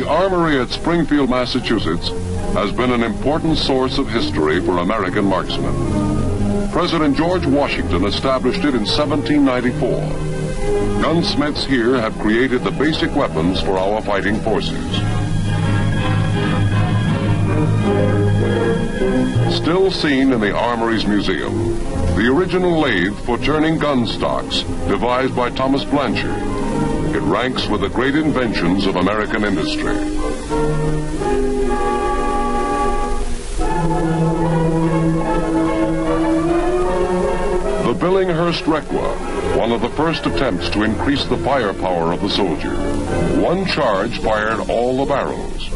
The armory at Springfield, Massachusetts, has been an important source of history for American marksmen. President George Washington established it in 1794. Gunsmiths here have created the basic weapons for our fighting forces. Still seen in the Armory's museum, the original lathe for turning gun stocks, devised by Thomas Blanchard. It ranks with the great inventions of American industry. The Billinghurst Requa, one of the first attempts to increase the firepower of the soldier. One charge fired all the barrels.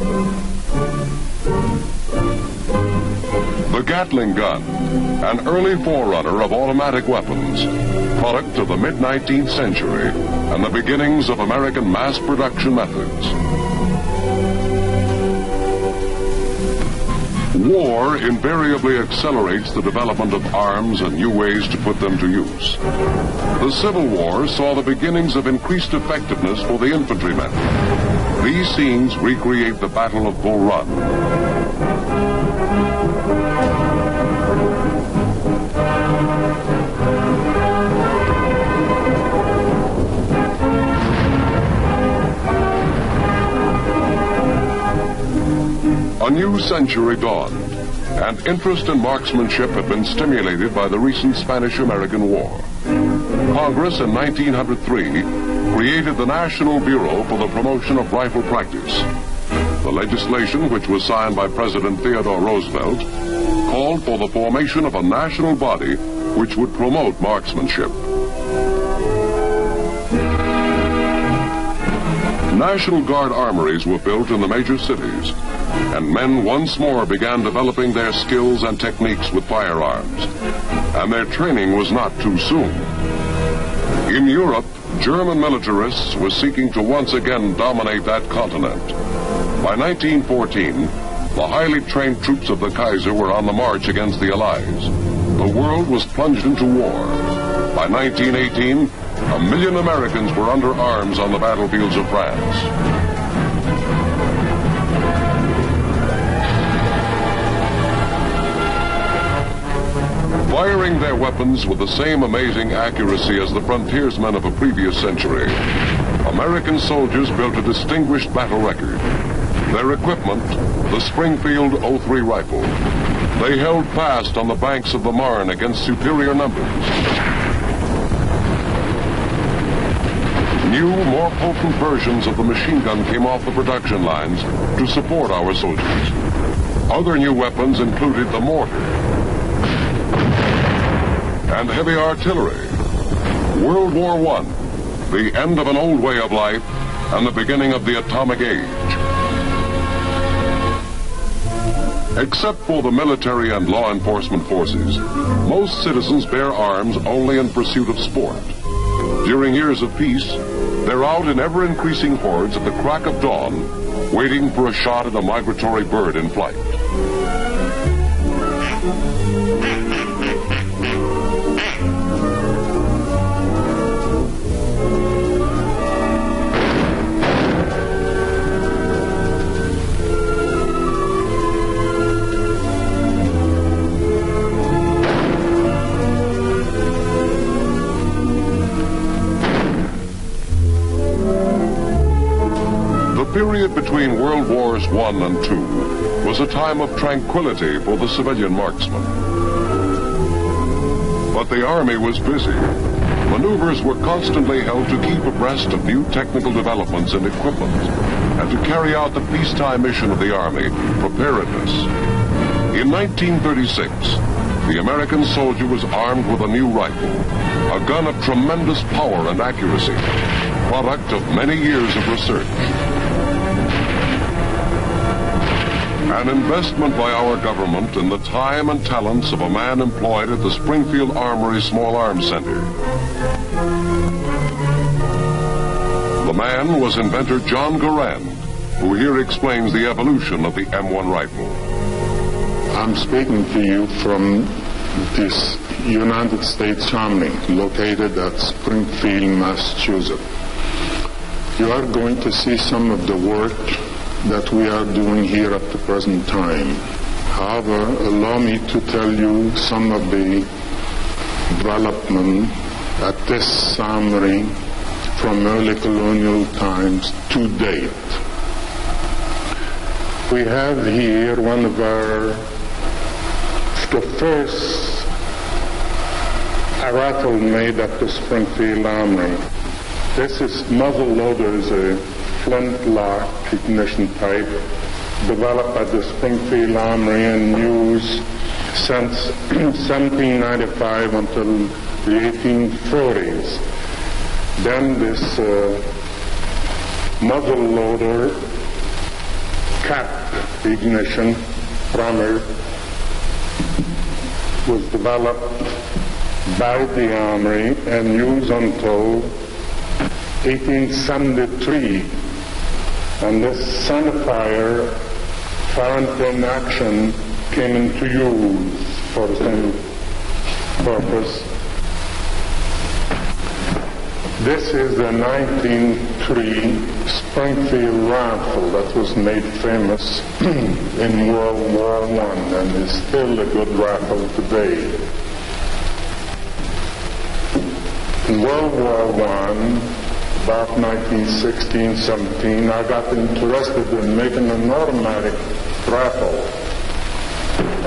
The Gatling gun, an early forerunner of automatic weapons, product of the mid-19th century and the beginnings of American mass production methods. War invariably accelerates the development of arms and new ways to put them to use. The Civil War saw the beginnings of increased effectiveness for the infantrymen. These scenes recreate the Battle of Bull Run. A new century dawned, and interest in marksmanship had been stimulated by the recent Spanish-American War. Congress in 1903 created the National Bureau for the Promotion of Rifle Practice. The legislation, which was signed by President Theodore Roosevelt, called for the formation of a national body which would promote marksmanship. National Guard armories were built in the major cities, and men once more began developing their skills and techniques with firearms, and their training was not too soon. In Europe, German militarists were seeking to once again dominate that continent. By 1914, the highly trained troops of the Kaiser were on the march against the Allies. The world was plunged into war. By 1918, 1 million Americans were under arms on the battlefields of France. Firing their weapons with the same amazing accuracy as the frontiersmen of a previous century, American soldiers built a distinguished battle record. Their equipment, the Springfield .03 rifle. They held fast on the banks of the Marne against superior numbers. New, more potent versions of the machine gun came off the production lines to support our soldiers. Other new weapons included the mortar and heavy artillery. World War I, the end of an old way of life and the beginning of the atomic age. Except for the military and law enforcement forces, most citizens bear arms only in pursuit of sport. During years of peace, they're out in ever-increasing hordes at the crack of dawn, waiting for a shot at a migratory bird in flight. The period between World Wars I and II was a time of tranquility for the civilian marksman. But the Army was busy. Maneuvers were constantly held to keep abreast of new technical developments and equipment, and to carry out the peacetime mission of the Army, preparedness. In 1936, the American soldier was armed with a new rifle, a gun of tremendous power and accuracy, product of many years of research. An investment by our government in the time and talents of a man employed at the Springfield Armory Small Arms Center. The man was inventor John Garand, who here explains the evolution of the M1 rifle. I'm speaking to you from this United States Army located at Springfield, Massachusetts. You are going to see some of the work that we are doing here at the present time. However, allow me to tell you some of the development at this armory from early colonial times to date. We have here one of the first rifle made at the Springfield Armory. This is muzzle loader, is a flintlock ignition type developed at the Springfield Armory and used since 1795 until the 1840s. Then this muzzle loader cap ignition primer was developed by the Armory and used until 1873. And this centerfire fountain action came into use for the same purpose. This is the 1903 Springfield rifle that was made famous in World War I and is still a good rifle today. In World War I, about 1916-17, I got interested in making an automatic rifle.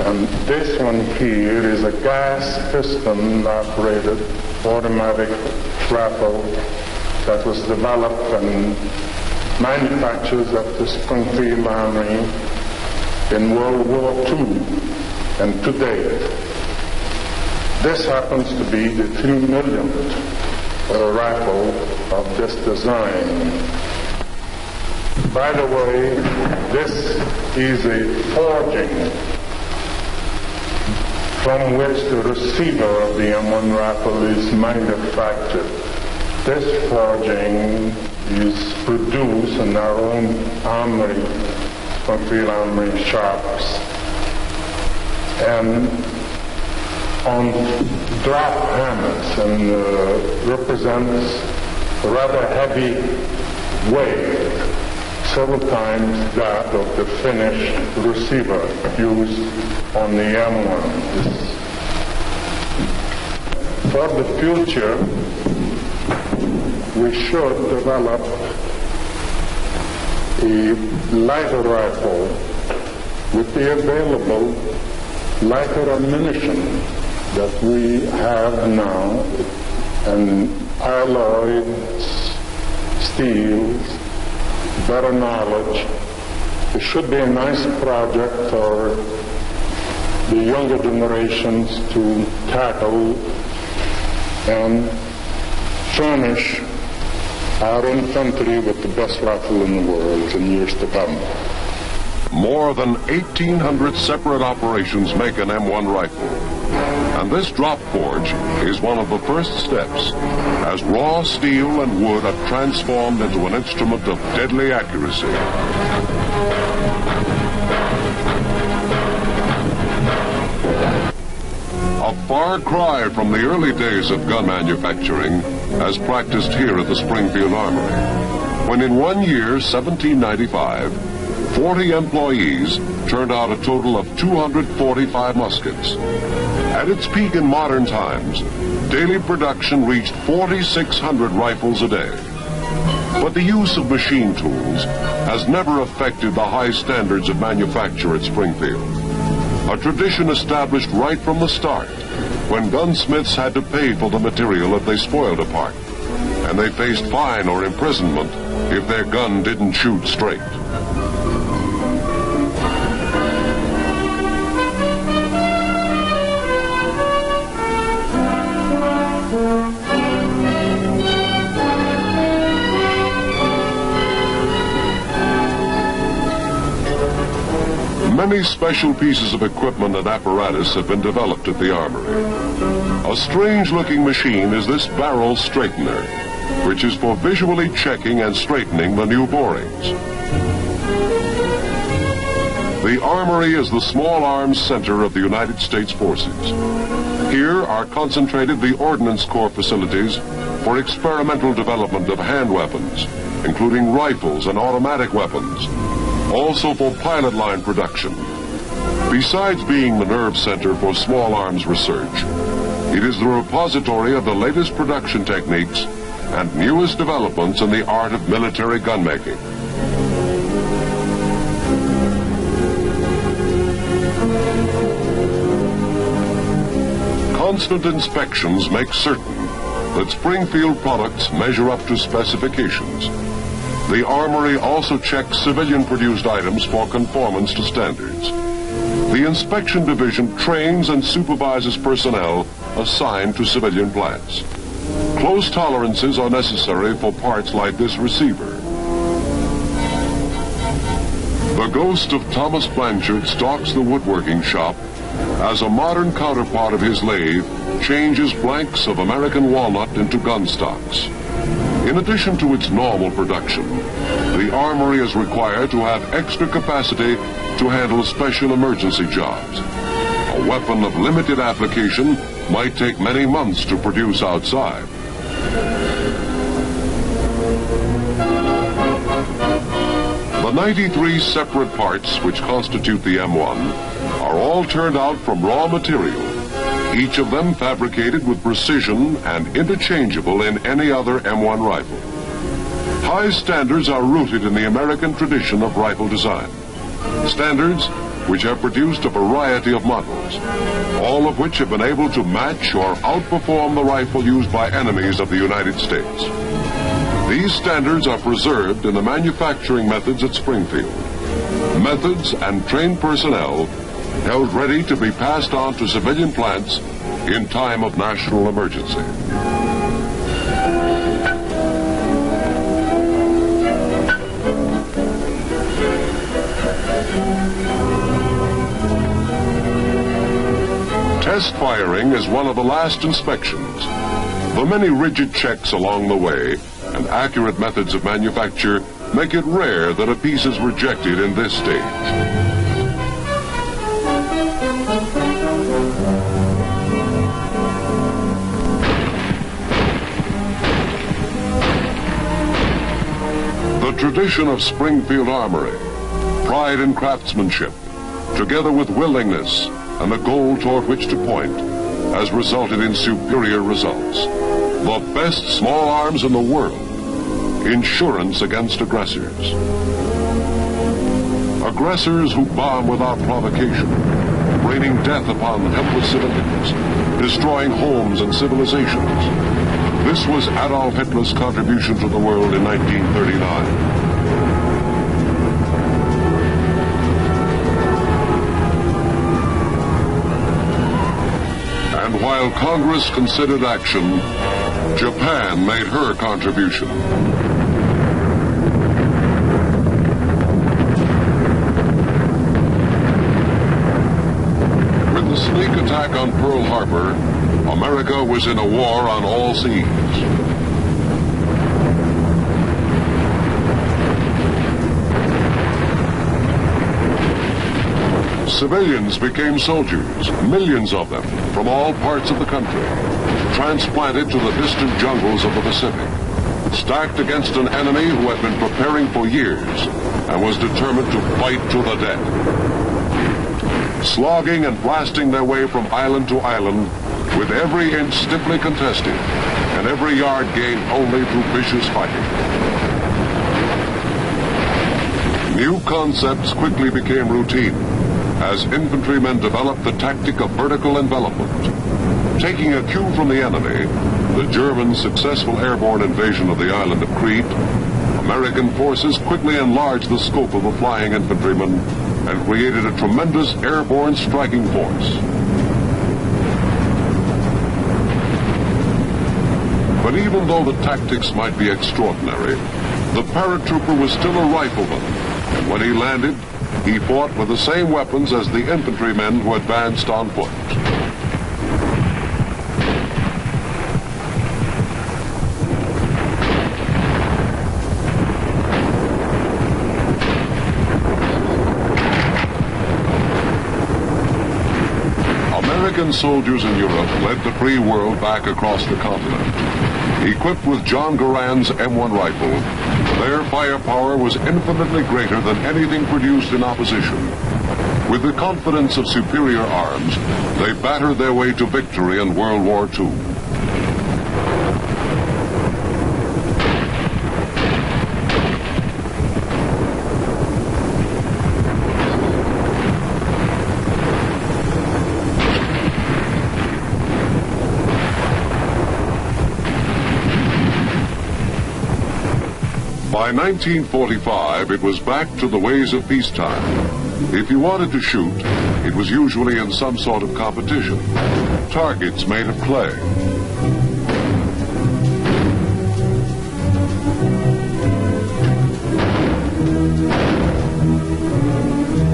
And this one here is a gas piston operated automatic rifle that was developed and manufactured at the Springfield Armory in World War II and to date. This happens to be the 3 millionth rifle of this design. By the way, this is a forging from which the receiver of the M1 rifle is manufactured. This forging is produced in our own armory, Springfield Armory shops, and on drop hammers, and represents a rather heavy weight, several times that of the finished receiver used on the M1. For the future, we should develop a lighter rifle with the available lighter ammunition that we have now, and alloys, steels, better knowledge. It should be a nice project for the younger generations to tackle and furnish our infantry with the best rifle in the world in years to come. More than 1,800 separate operations make an M1 rifle. And this drop forge is one of the first steps as raw steel and wood are transformed into an instrument of deadly accuracy. A far cry from the early days of gun manufacturing as practiced here at the Springfield Armory, when in one year, 1795, 40 employees turned out a total of 245 muskets. At its peak in modern times, daily production reached 4,600 rifles a day. But the use of machine tools has never affected the high standards of manufacture at Springfield, a tradition established right from the start, when gunsmiths had to pay for the material if they spoiled a part, and they faced fine or imprisonment if their gun didn't shoot straight. Many special pieces of equipment and apparatus have been developed at the Armory. A strange-looking machine is this barrel straightener, which is for visually checking and straightening the new borings. The Armory is the small arms center of the United States forces. Here are concentrated the Ordnance Corps facilities for experimental development of hand weapons, including rifles and automatic weapons, also for pilot line production. Besides being the nerve center for small arms research, it is the repository of the latest production techniques and newest developments in the art of military gunmaking. Constant inspections make certain that Springfield products measure up to specifications. The Armory also checks civilian-produced items for conformance to standards. The Inspection Division trains and supervises personnel assigned to civilian plants. Close tolerances are necessary for parts like this receiver. The ghost of Thomas Blanchard stalks the woodworking shop as a modern counterpart of his lathe changes blanks of American walnut into gun stocks. In addition to its normal production, the Armory is required to have extra capacity to handle special emergency jobs. A weapon of limited application might take many months to produce outside. The 93 separate parts which constitute the M1 are all turned out from raw material, each of them fabricated with precision and interchangeable in any other M1 rifle. High standards are rooted in the American tradition of rifle design. Standards which have produced a variety of models, all of which have been able to match or outperform the rifle used by enemies of the United States. These standards are preserved in the manufacturing methods at Springfield. Methods and trained personnel held ready to be passed on to civilian plants in time of national emergency. Test firing is one of the last inspections. The many rigid checks along the way and accurate methods of manufacture make it rare that a piece is rejected in this stage. The tradition of Springfield Armory, pride in craftsmanship, together with willingness and the goal toward which to point, has resulted in superior results. The best small arms in the world, insurance against aggressors. Aggressors who bomb without provocation, raining death upon helpless civilians, destroying homes and civilizations. This was Adolf Hitler's contribution to the world in 1939. And while Congress considered action, Japan made her contribution. With the sneak attack on Pearl Harbor, America was in a war on all seas. Civilians became soldiers, millions of them, from all parts of the country, transplanted to the distant jungles of the Pacific, stacked against an enemy who had been preparing for years and was determined to fight to the death. Slogging and blasting their way from island to island, with every inch stiffly contested and every yard gained only through vicious fighting. New concepts quickly became routine as infantrymen developed the tactic of vertical envelopment. Taking a cue from the enemy, the German successful airborne invasion of the island of Crete, American forces quickly enlarged the scope of the flying infantrymen and created a tremendous airborne striking force. But even though the tactics might be extraordinary, the paratrooper was still a rifleman, and when he landed, he fought with the same weapons as the infantrymen who advanced on foot. American soldiers in Europe led the free world back across the continent. Equipped with John Garand's M1 rifle, Their firepower was infinitely greater than anything produced in opposition. With the confidence of superior arms, they battered their way to victory in World War II. By 1945, it was back to the ways of peacetime. If you wanted to shoot, it was usually in some sort of competition. Targets made of clay.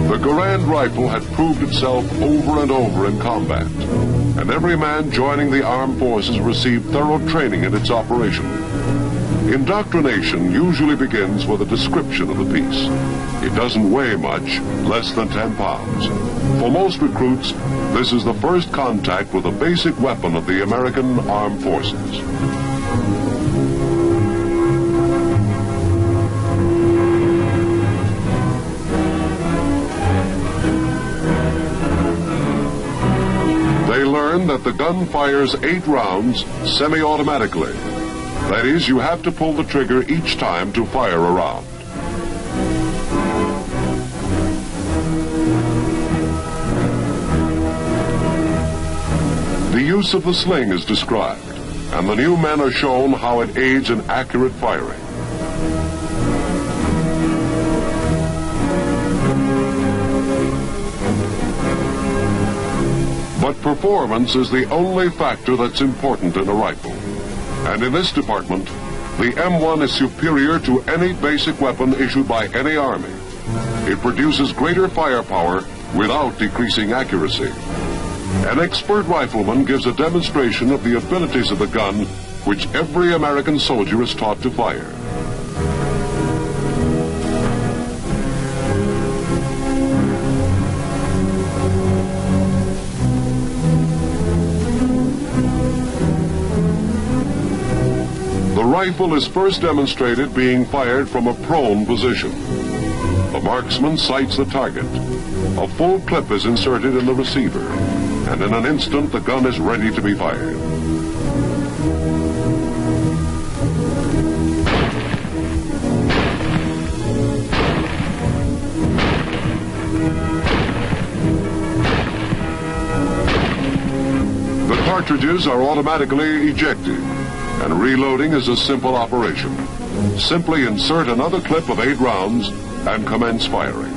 The Garand rifle had proved itself over and over in combat, and every man joining the armed forces received thorough training in its operation. Indoctrination usually begins with a description of the piece. It doesn't weigh much, less than 10 pounds. For most recruits, this is the first contact with a basic weapon of the American Armed Forces. They learn that the gun fires 8 rounds semi-automatically. That is, you have to pull the trigger each time to fire a round. The use of the sling is described, and the new men are shown how it aids in accurate firing. But performance is the only factor that's important in a rifle. And in this department, the M1 is superior to any basic weapon issued by any army. It produces greater firepower without decreasing accuracy. An expert rifleman gives a demonstration of the abilities of the gun which every American soldier is taught to fire. The rifle is first demonstrated being fired from a prone position. The marksman sights the target. A full clip is inserted in the receiver, and in an instant the gun is ready to be fired. The cartridges are automatically ejected, and reloading is a simple operation. Simply insert another clip of 8 rounds and commence firing.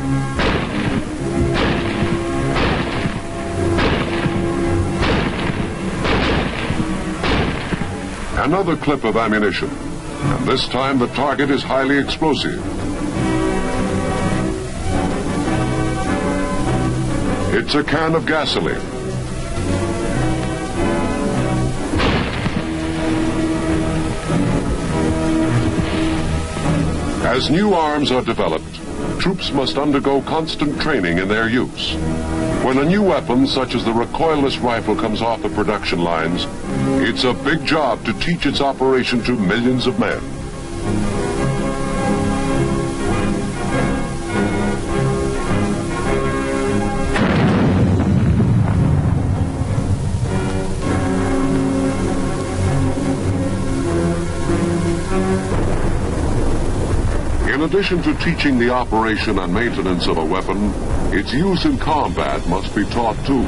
Another clip of ammunition, and this time the target is highly explosive. It's a can of gasoline. As new arms are developed, troops must undergo constant training in their use. When a new weapon, such as the recoilless rifle, comes off the production lines, it's a big job to teach its operation to millions of men. In addition to teaching the operation and maintenance of a weapon, its use in combat must be taught too.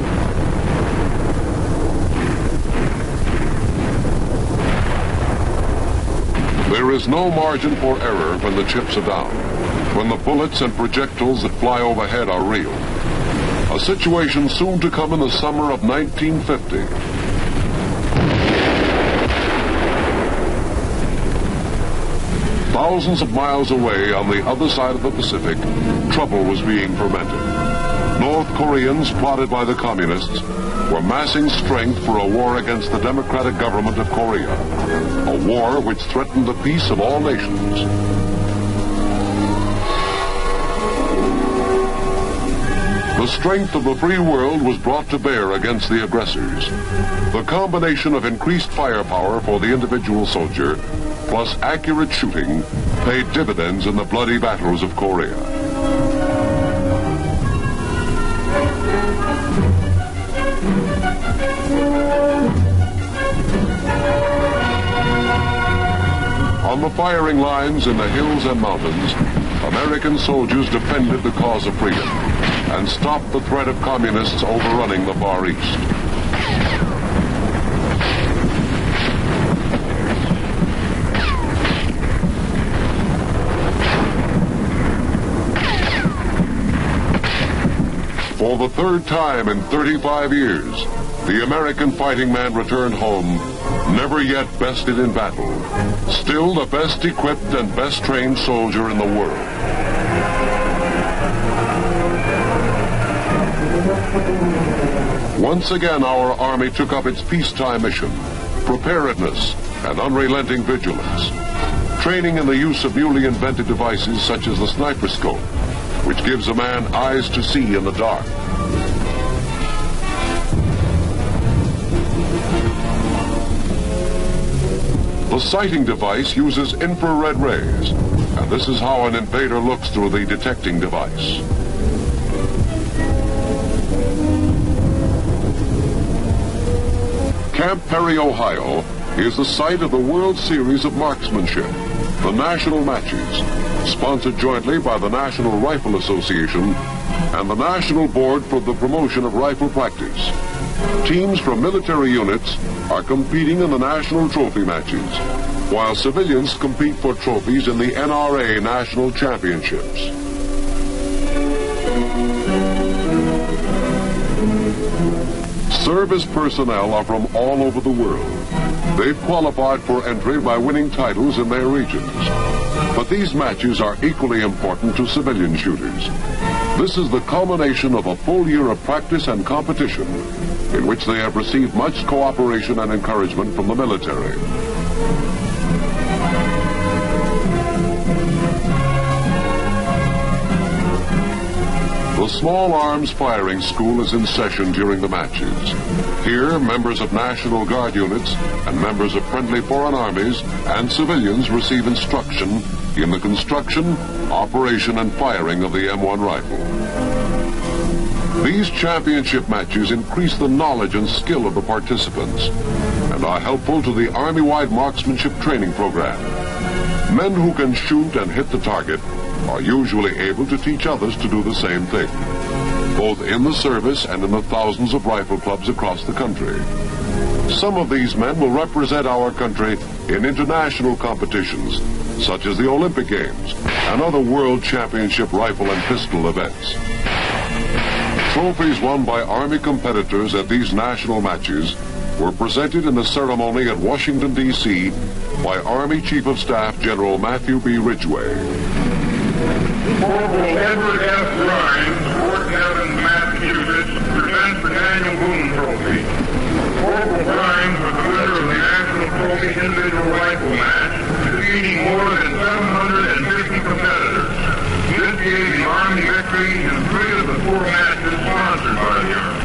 There is no margin for error when the chips are down, when the bullets and projectiles that fly overhead are real. A situation soon to come in the summer of 1950. Thousands of miles away on the other side of the Pacific, trouble was being fermented. North Koreans, plotted by the communists, were massing strength for a war against the democratic government of Korea, a war which threatened the peace of all nations. The strength of the free world was brought to bear against the aggressors. The combination of increased firepower for the individual soldier plus accurate shooting paid dividends in the bloody battles of Korea. On the firing lines in the hills and mountains, American soldiers defended the cause of freedom and stopped the threat of communists overrunning the Far East. For the third time in 35 years, the American fighting man returned home, never yet bested in battle, still the best equipped and best trained soldier in the world. Once again, our Army took up its peacetime mission, preparedness and unrelenting vigilance, training in the use of newly invented devices such as the sniper scope, which gives a man eyes to see in the dark. The sighting device uses infrared rays, and this is how an invader looks through the detecting device. Camp Perry, Ohio, is the site of the World Series of Marksmanship, the national matches, sponsored jointly by the National Rifle Association and the National Board for the Promotion of Rifle Practice. Teams from military units are competing in the national trophy matches, while civilians compete for trophies in the NRA National Championships. Service personnel are from all over the world. They've qualified for entry by winning titles in their regions. But these matches are equally important to civilian shooters. This is the culmination of a full year of practice and competition in which they have received much cooperation and encouragement from the military. The Small Arms Firing School is in session during the matches. Here, members of National Guard units and members of friendly foreign armies and civilians receive instruction in the construction, operation, and firing of the M1 rifle. These championship matches increase the knowledge and skill of the participants and are helpful to the Army-wide marksmanship training program. Men who can shoot and hit the target are usually able to teach others to do the same thing, both in the service and in the thousands of rifle clubs across the country. Some of these men will represent our country in international competitions, such as the Olympic Games and other World Championship rifle and pistol events. Trophies won by Army competitors at these national matches were presented in the ceremony at Washington, D.C. by Army Chief of Staff General Matthew B. Ridgway. Corporal Edward F. Rhines, Fort Evans, Massachusetts, presents the Daniel Boone Trophy. Corporal Rhines was the winner of the National Trophy individual rifle match, defeating more than 750 competitors. This gave the Army victory in 3 of the 4 matches sponsored by the Army.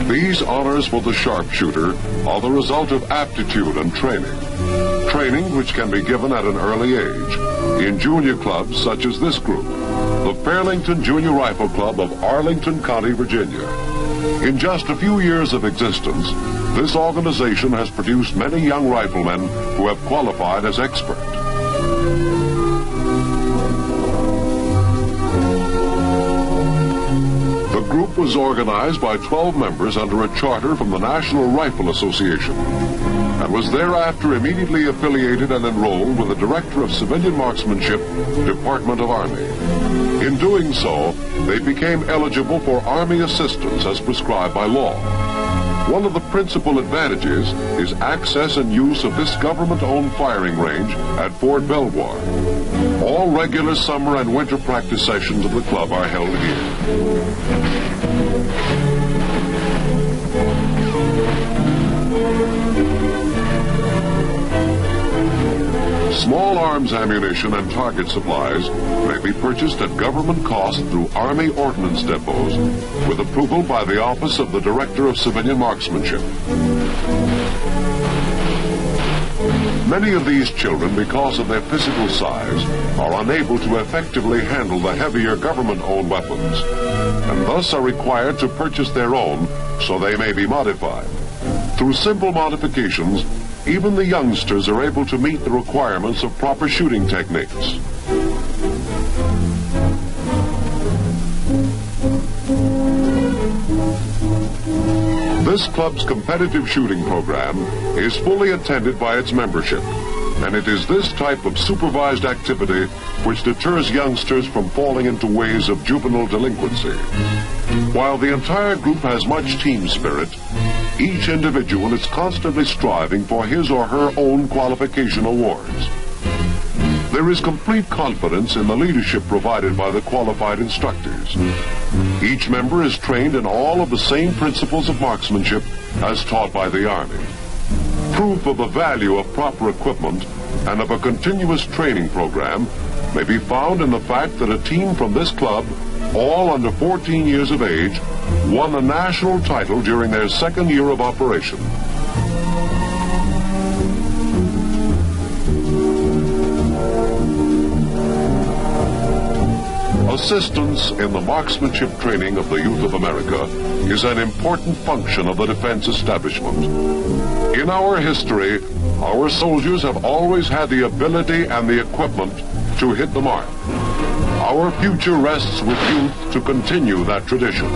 These honors for the sharpshooter are the result of aptitude and training. Training which can be given at an early age in junior clubs such as this group, the Fairlington Junior Rifle Club of Arlington County, Virginia. In just a few years of existence, this organization has produced many young riflemen who have qualified as experts. The group was organized by 12 members under a charter from the National Rifle Association and was thereafter immediately affiliated and enrolled with the Director of Civilian Marksmanship, Department of Army. In doing so, they became eligible for Army assistance as prescribed by law. One of the principal advantages is access and use of this government-owned firing range at Fort Belvoir. All regular summer and winter practice sessions of the club are held here. Small arms ammunition and target supplies may be purchased at government cost through Army ordnance depots with approval by the Office of the Director of Civilian Marksmanship. Many of these children, because of their physical size, are unable to effectively handle the heavier government-owned weapons, and thus are required to purchase their own so they may be modified. Through simple modifications, even the youngsters are able to meet the requirements of proper shooting techniques. This club's competitive shooting program is fully attended by its membership, and it is this type of supervised activity which deters youngsters from falling into ways of juvenile delinquency. While the entire group has much team spirit, each individual is constantly striving for his or her own qualification awards. There is complete confidence in the leadership provided by the qualified instructors. Each member is trained in all of the same principles of marksmanship as taught by the Army. Proof of the value of proper equipment and of a continuous training program may be found in the fact that a team from this club, all under 14 years of age, won the national title during their second year of operation. Assistance in the marksmanship training of the youth of America is an important function of the defense establishment. In our history, our soldiers have always had the ability and the equipment to hit the mark. Our future rests with youth to continue that tradition.